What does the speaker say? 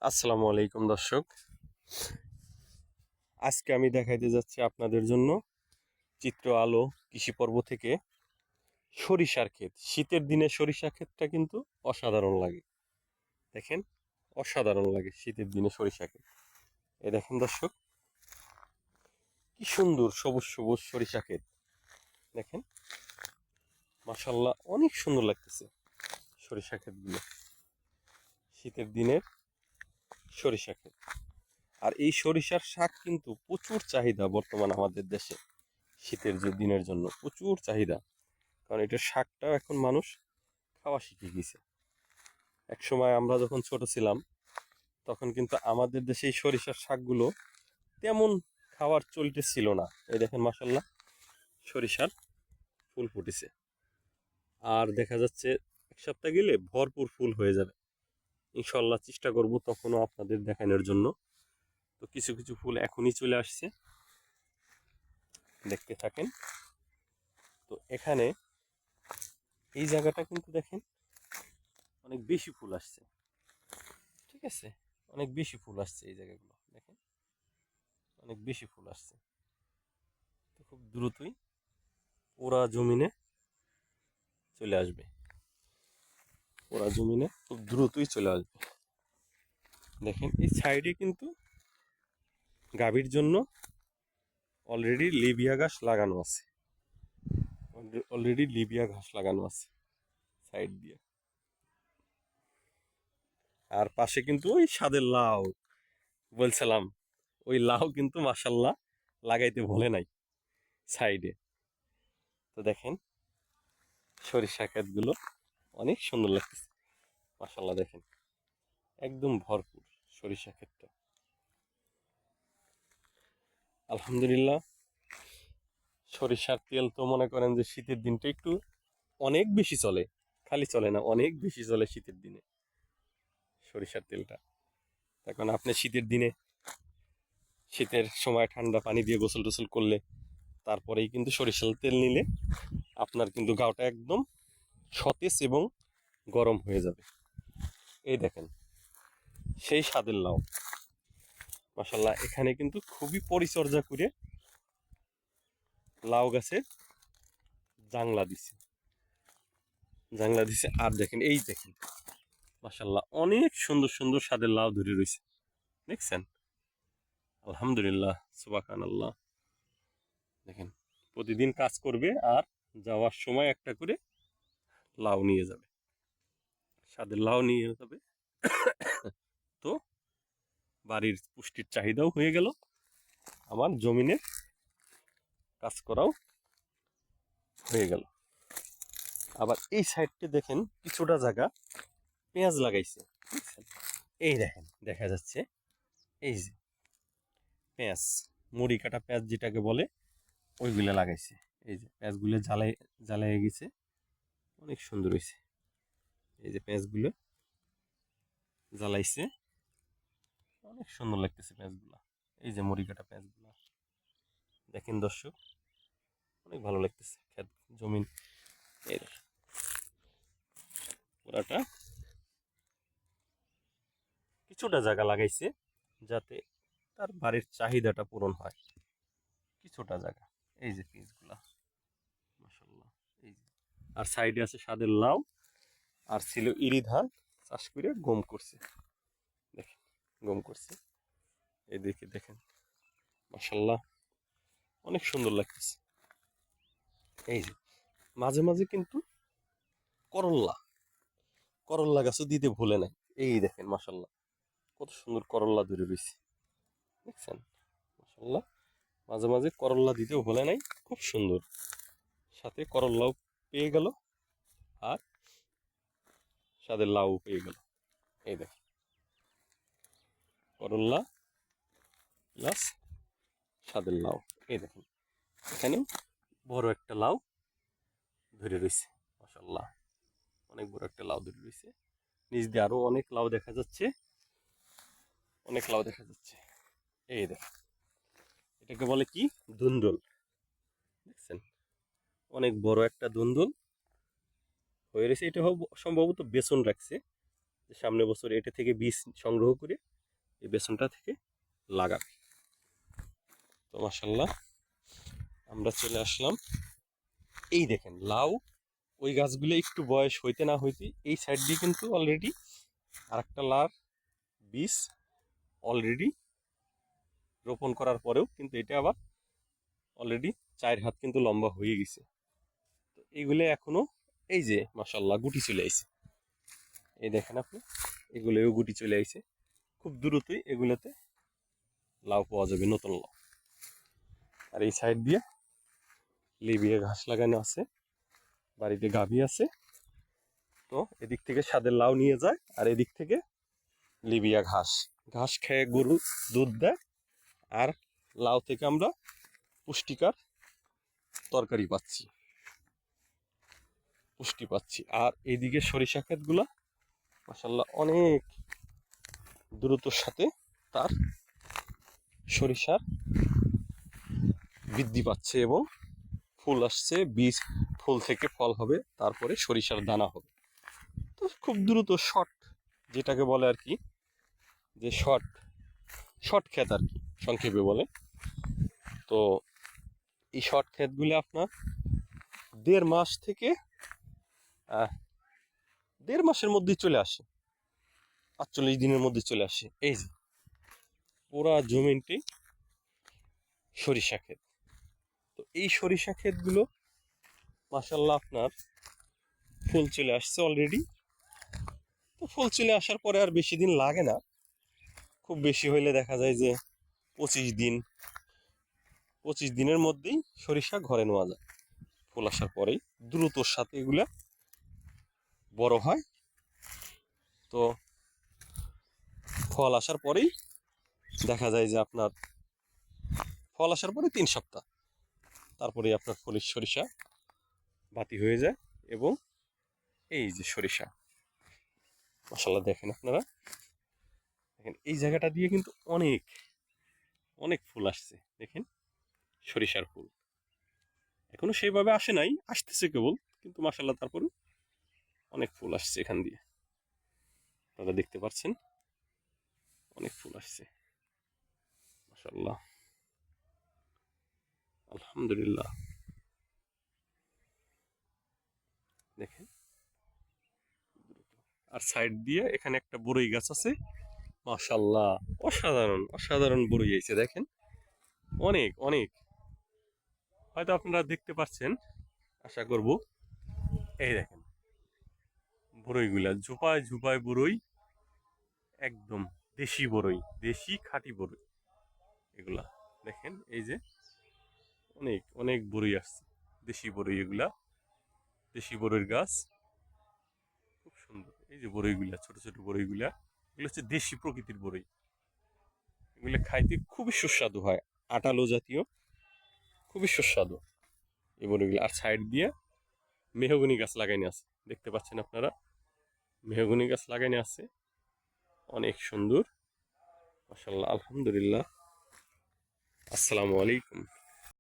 আসসালামু আলাইকুম দর্শক, আজকে আমি দেখাইতে যাচ্ছি আপনাদের জন্য চিত্র আলো কৃষি পর্ব থেকে সরিষার ক্ষেত। শীতের দিনে সরিষা ক্ষেতটা কিন্তু অসাধারণ লাগে। দেখেন, অসাধারণ লাগে শীতের দিনে সরিষা ক্ষেত। এই দেখেন দর্শক, কি সুন্দর সবুজ সবুজ সরিষা ক্ষেত। দেখেন, মাশাল্লাহ, অনেক সুন্দর লাগতেছে সরিষা ক্ষেতগুলো। শীতের দিনের সরিষা ক্ষেত। আর এই সরিষার শাক কিন্তু প্রচুর চাহিদা বর্তমান আমাদের দেশে। শীতের যে দিনের জন্য প্রচুর চাহিদা, কারণ এটার শাকটাও এখন মানুষ খাওয়া শিখে গেছে। এক সময় আমরা যখন ছোট ছিলাম তখন কিন্তু আমাদের দেশে এই সরিষার শাকগুলো তেমন খাওয়ার চলতে ছিল না। এই দেখেন, মাসাল্লাহ, সরিষার ফুল ফুটেছে। আর দেখা যাচ্ছে এক সপ্তাহ গেলে ভরপুর ফুল হয়ে যাবে। ইনশাল্লাহ চেষ্টা করব তখনও আপনাদের দেখানোর জন্য। তো কিছু কিছু ফুল এখনই চলে আসছে, দেখতে থাকেন। তো এখানে এই জায়গাটা কিন্তু দেখেন অনেক বেশি ফুল আসছে। ঠিক আছে, অনেক বেশি ফুল আসছে এই জায়গাগুলো দেখেন, অনেক বেশি ফুল আসছে। তো খুব দ্রুতই ওরা জমিনে চলে আসবে, ওরা জমিনে খুব দ্রুতই চলে আসবে। দেখেন, এই সাইডে কিন্তু গাভীর জন্য অলরেডি লিবিয়া ঘাস লাগানো আছে, অলরেডি লিবিয়া ঘাস লাগানো আছে সাইড দিয়ে। আর পাশে কিন্তু ওই স্বাদের লাউ বলছিলাম, ওই লাউ কিন্তু মাসাল্লাহ লাগাইতে ভোলে নাই সাইডে। তো দেখেন, সরিষা ক্ষেতগুলো অনেক সুন্দর লাগতেছে মাসাল্লাহ। দেখেন, একদম ভরপুর সরিষা ক্ষেতটা। আলহামদুলিল্লাহ, সরিষার তেল তো মনে করেন যে শীতের দিনটা একটু অনেক বেশি চলে, খালি চলে না, অনেক বেশি চলে শীতের দিনে সরিষার তেলটা। এখন আপনি শীতের দিনে, শীতের সময় ঠান্ডা পানি দিয়ে গোসল টোসল করলে তারপরেই কিন্তু সরিষার তেল নিলে আপনার কিন্তু গাওটা একদম সতেজ এবং গরম হয়ে যাবে। এই দেখেন, সেই স্বাদের লাউ মাসাল্লাহ। এখানে কিন্তু খুবই পরিচর্যা করে লাউ গাছে জাংলা দিছে, জাংলা দিছে। আর দেখেন, এই দেখেন মাসাল্লাহ, অনেক সুন্দর সুন্দর স্বাদের লাউ ধরে রয়েছে, দেখছেন? আলহামদুলিল্লাহ, সুবহান আল্লাহ। দেখেন, প্রতিদিন কাজ করবে আর যাওয়ার সময় একটা করে লাউ নিয়ে যাবে, স্বাদের লাউ নিয়ে যাবে। তো বাড়ির পুষ্টির চাহিদাও হয়ে গেল, আমার জমিনে কাজ করাও হয়ে গেল। আবার এই সাইডটা দেখেন, কিছুটা জায়গা পেঁয়াজ লাগাইছে, বুঝছেন? এই দেখেন, দেখা যাচ্ছে এই যে পেঁয়াজ, মুড়ি কাটা পেঁয়াজ যেটাকে বলে, ওইগুলো লাগাইছে। এই যে পেঁয়াজগুলো জ্বালাই গেছে, অনেক সুন্দর হয়েছে। এই যে পেঁয়াজগুলো জ্বালাইছে, অনেক সুন্দর লাগতেছে পেঁয়াজগুলা। এই যে মুড়ি কাটা পেঁয়াজগুলা দেখেন দর্শক, অনেক ভালো লাগতেছে। খেত জমিন এর পুরাটা কিছুটা জায়গা লাগাইছে যাতে তার বাড়ির চাহিদাটা পূরণ হয়। কিছুটা জায়গা, এই যে পেঁয়াজগুলা মাশাআল্লাহ। এই যে, আর সাইডে আছে স্বাদের লাউ, আর ছিল ইরি ধান চাষ করে গম করছে। দেখেন, গম করছে। এদিকে দেখেন, মাশাআল্লাহ, অনেক সুন্দর লাগতেছে। এই যে মাঝে মাঝে কিন্তু করল্লা, করল্লা গাছও দিতে ভুলে নাই। এই দেখেন মাশাআল্লাহ, কত সুন্দর করল্লা ধরে রয়েছে, দেখছেন? মাশাআল্লাহ, মাঝে মাঝে করল্লা দিতেও ভুলে নাই, খুব সুন্দর। সাথে করল্লাও পেয়ে গেল, আর স্বাদের লাউ পেয়ে গেল। এই দেখেন, করল্লা প্লাস স্বাদের লাউ। এই দেখেন, এখানেও বড় একটা লাউ ধরে রয়েছে মাশাআল্লাহ, অনেক বড় একটা লাউ ধরে রয়েছে। নিচ দিয়ে আরো অনেক লাউ দেখা যাচ্ছে, অনেক লাউ দেখা যাচ্ছে। এই দেখেন, এটাকে বলে কি, ধুন্দুল, দেখছেন? অনেক বড় একটা ধুন্দুল হয়ে রয়েছে। এটা সম্ভবত বেসন রাখছে, যে সামনে বছর এটা থেকে বীজ সংগ্রহ করে এই বেসনটা থেকে লাগাবে। তো মাশাল্লাহ আমরা চলে আসলাম, এই দেখেন লাউ, ওই গাছগুলো একটু বয়স হইতে না হইতে এই সাইড দিয়ে কিন্তু অলরেডি আরেকটা লাউ বীজ অলরেডি রোপণ করার পরেও কিন্তু এটা আবার অলরেডি 4 হাত কিন্তু লম্বা হয়ে গেছে। তো এইগুলো এখনো এই যে মাশাল্লাহ গুটি চলে আইছে, এই দেখেন আপনি এগুলোও গুটি চলে আইছে। খুব দ্রুতই এগুলোতে লাউ পাওয়া যাবে, নতুন লাউ। আর এই সাইড দিয়ে লিবিয়া ঘাস লাগানো আছে, বাড়িতে গাভী আছে, তো এদিক থেকে স্বাদের লাউ নিয়ে যায় আর এদিক থেকে লিবিয়া ঘাস, ঘাস খেয়ে গরু দুধ দেয়, আর লাউ থেকে আমরা পুষ্টিকর তরকারি পাচ্ছি, পুষ্টি পাচ্ছি। আর এইদিকে সরিষা ক্ষেতগুলা মাশাল্লাহ অনেক দ্রুতর সাথে তার সরিষার বৃদ্ধি পাচ্ছে এবং ফুল আসছে, বীজ ফুল থেকে ফল হবে, তারপরে সরিষার দানা হবে। তো খুব দ্রুত শর্ট যেটাকে বলে আর কি, যে শর্ট শর্ট ক্ষেত আর কি সংক্ষেপে বলে। তো এই শর্ট ক্ষেতগুলি আপনার 1.5 মাস থেকে 1.5 মাসের মধ্যেই চলে আসে, 45 দিনের মধ্যে চলে আসে। এই যে পুরা জমিনটি সরিষা ক্ষেত। তো এই সরিষা ক্ষেতগুলো মাশাল্লাহ আপনার ফুল চলে আসছে অলরেডি। তো ফুল চলে আসার পরে আর বেশি দিন লাগে না, খুব বেশি হইলে দেখা যায় যে 25 দিন, 25 দিনের মধ্যেই সরিষা ঘরে নেওয়া যায়। ফুল আসার পরেই দ্রুতর সাথে এগুলা বড় হয়। তো ফল আসার পরেই দেখা যায় যে আপনার ফল আসার পরে 3 সপ্তাহ তারপরে আপনার ফলের সরিষা বাতি হয়ে যায়। এবং এই যে সরিষা মাশাল্লাহ দেখেন আপনারা, দেখেন এই জায়গাটা দিয়ে কিন্তু অনেক অনেক ফুল আসছে, দেখেন সরিষার ফুল এখনো সেইভাবে আসে নাই, আসতেছে কেবল, কিন্তু মাশাল্লাহ তারপরে অনেক ফুল আসছে এখান দিয়ে, আপনারা দেখতে পাচ্ছেন অনেক ফুল আসছে মাশাল্লাহ, আলহামদুলিল্লাহ। দেখেন আর সাইড দিয়ে এখানে একটা বড়ই গাছ আছে, মাশাল্লাহ অসাধারণ অসাধারণ বড়ই হয়েছে দেখেন, অনেক অনেক, হয়তো আপনারা দেখতে পাচ্ছেন আশা করব। এই দেখেন বড়ইগুলা ঝোপায় ঝোপায় বড়ই, একদম দেশি বড়ই, দেশি খাঁটি বড়ই এগুলা। দেখেন এই যে অনেক অনেক বড়ই আসছে, দেশি বড়ই এগুলা, দেশি বড়ইর গাছ, খুব সুন্দর। এই যে বড়ইগুলা, ছোট ছোট বড়ইগুলা, এগুলো হচ্ছে দেশি প্রকৃতির বড়ই, এগুলো খাইতে খুবই সুস্বাদু হয়, আটালো জাতীয়, খুবই সুস্বাদু এই বড়ইগুলো। আর সাইড দিয়ে মেহগনি গাছ লাগাইনি আছে, দেখতে পাচ্ছেন আপনারা মেহগনি গাছ লাগাইনি আছে, অনেক সুন্দর মাশাল্লাহ, আলহামদুলিল্লাহ। আসসালামু আলাইকুম।